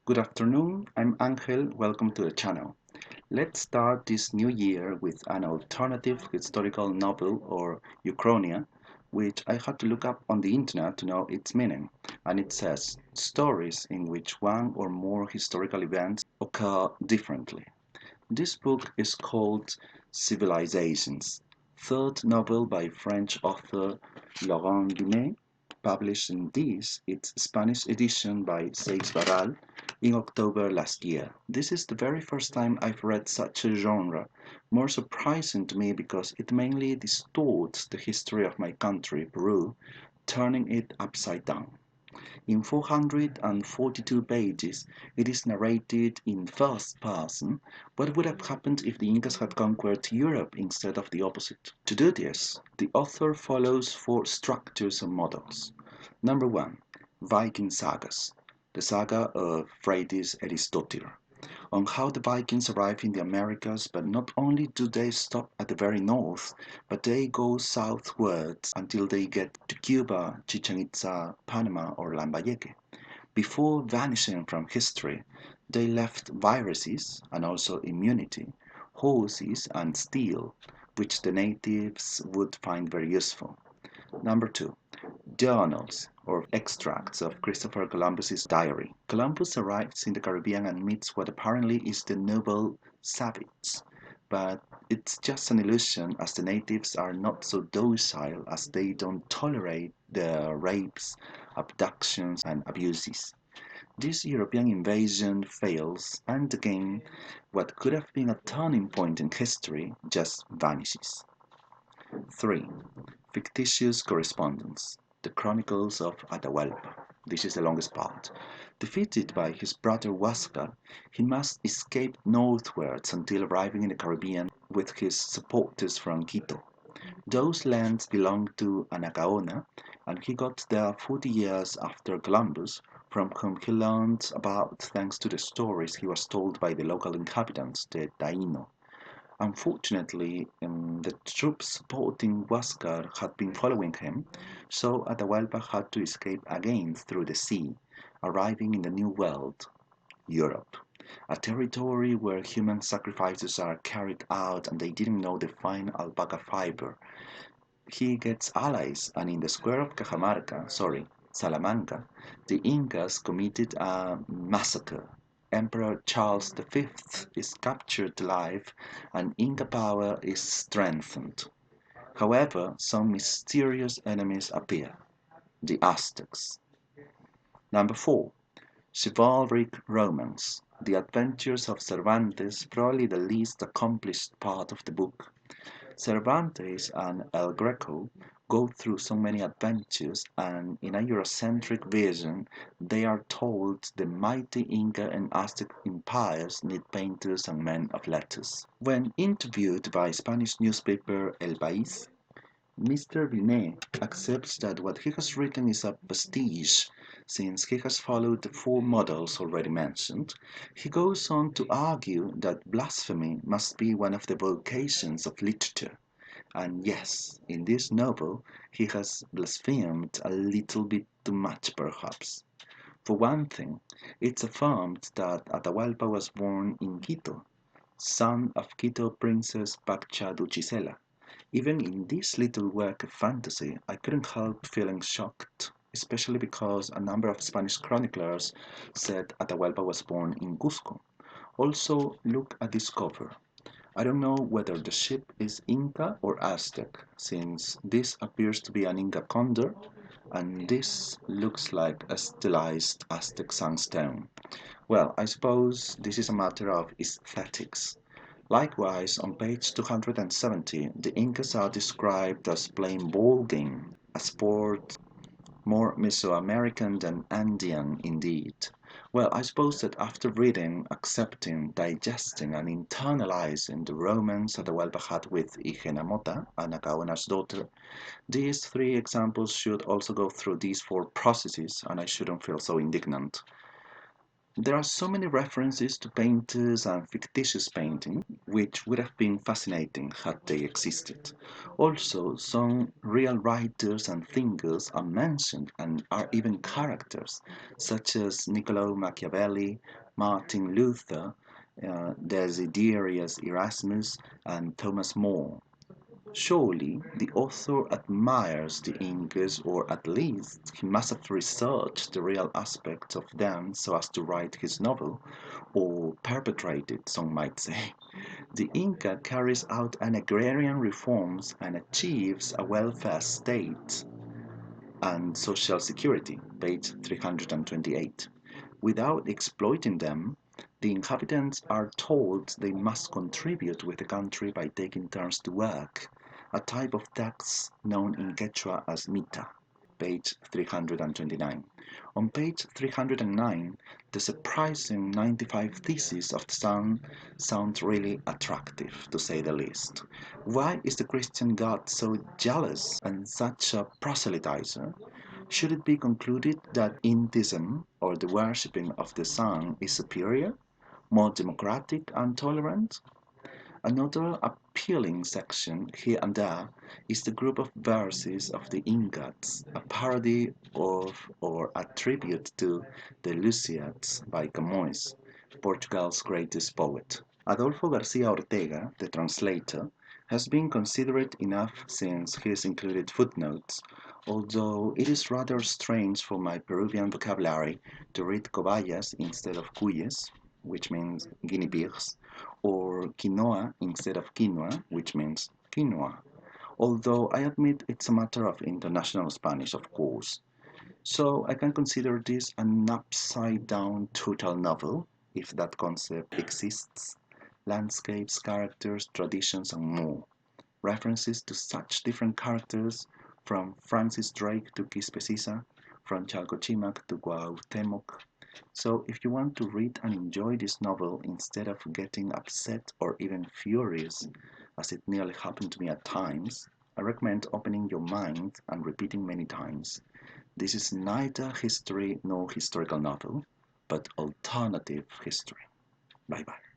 Good afternoon, I'm Angel. Welcome to the channel. Let's start this new year with an alternative historical novel or Uchronia, which I had to look up on the internet to know its meaning. And it says stories in which one or more historical events occur differently. This book is called Civilizations, third novel by French author Laurent Binet, published in its Spanish edition by Seix Barral in October last year. This is the very first time I've read such a genre, more surprising to me because it mainly distorts the history of my country, Peru, turning it upside down. In 442 pages, it is narrated in first person what would have happened if the Incas had conquered Europe instead of the opposite. To do this, the author follows four structures and models. Number one, Viking sagas, the saga of Freydis Aristotle, on how the Vikings arrive in the Americas, but not only do they stop at the very north, but they go southwards until they get to Cuba, Chichen Itza, Panama, or Lambayeque. Before vanishing from history, they left viruses and also immunity, horses, and steel, which the natives would find very useful. Number two, journals or extracts of Christopher Columbus's diary. Columbus arrives in the Caribbean and meets what apparently is the noble savage, but it's just an illusion as the natives are not so docile as they don't tolerate the rapes, abductions, and abuses. This European invasion fails, and again, what could have been a turning point in history just vanishes. 3. Fictitious Correspondence. The Chronicles of Atahualpa. This is the longest part. Defeated by his brother Huáscar, he must escape northwards until arriving in the Caribbean with his supporters from Quito. Those lands belonged to Anacaona, and he got there 40 years after Columbus, from whom he learned about thanks to the stories he was told by the local inhabitants, the Taino. Unfortunately, the troops supporting Huáscar had been following him, so Atahualpa had to escape again through the sea, arriving in the New World, Europe, a territory where human sacrifices are carried out and they didn't know the fine alpaca fiber. He gets allies, and in the square of Salamanca, the Incas committed a massacre. Emperor Charles V is captured alive, and Inca power is strengthened. However, some mysterious enemies appear, the Aztecs. Number 4. Chivalric Romance. The Adventures of Cervantes, probably the least accomplished part of the book. Cervantes and El Greco go through so many adventures, and in a Eurocentric vision, they are told the mighty Inca and Aztec empires need painters and men of letters. When interviewed by Spanish newspaper El País, Mr. Binet accepts that what he has written is a pastiche, since he has followed the four models already mentioned. He goes on to argue that blasphemy must be one of the vocations of literature. And yes, in this novel, he has blasphemed a little bit too much, perhaps. For one thing, it's affirmed that Atahualpa was born in Quito, son of Quito Princess Paccha Duchisela. Even in this little work of fantasy, I couldn't help feeling shocked, especially because a number of Spanish chroniclers said Atahualpa was born in Cusco. Also, look at this cover. I don't know whether the ship is Inca or Aztec, since this appears to be an Inca condor, and this looks like a stylized Aztec sandstone. Well, I suppose this is a matter of aesthetics. Likewise, on page 270, the Incas are described as playing ball game, a sport more Mesoamerican than Andean indeed. Well, I suppose that after reading, accepting, digesting, and internalizing the romance Atahualpa had with Igena Mota, Anacaona's daughter, these three examples should also go through these four processes, and I shouldn't feel so indignant. There are so many references to painters and fictitious painting, which would have been fascinating had they existed. Also, some real writers and thinkers are mentioned and are even characters, such as Niccolo Machiavelli, Martin Luther, Desiderius Erasmus, and Thomas More. Surely the author admires the Incas, or at least he must have researched the real aspects of them so as to write his novel, or perpetrated, some might say. The Inca carries out an agrarian reforms and achieves a welfare state and social security, page 328. Without exploiting them, the inhabitants are told they must contribute with the country by taking turns to work, a type of tax known in Quechua as mita, page 329. On page 309, the surprising 95 theses of the Sun sound really attractive, to say the least. Why is the Christian God so jealous and such a proselytizer? Should it be concluded that Indism, or the worshipping of the sun, is superior, more democratic and tolerant? Another appealing section here and there is the group of verses of the Ingats, a parody of or a tribute to the Lusiads by Camões, Portugal's greatest poet. Adolfo Garcia Ortega, the translator, has been considerate enough since he has included footnotes, although it is rather strange for my Peruvian vocabulary to read cobayas instead of cuyes, which means guinea pigs, or quinoa instead of quinoa, which means quinoa. Although I admit it's a matter of international Spanish, of course. So I can consider this an upside down total novel, if that concept exists. Landscapes, characters, traditions, and more. References to such different characters, from Francis Drake to Quispe Sisa, from Chalcochimac to Cuauhtémoc. So if you want to read and enjoy this novel instead of getting upset or even furious, as it nearly happened to me at times, I recommend opening your mind and repeating many times. This is neither history nor historical novel, but alternative history. Bye bye.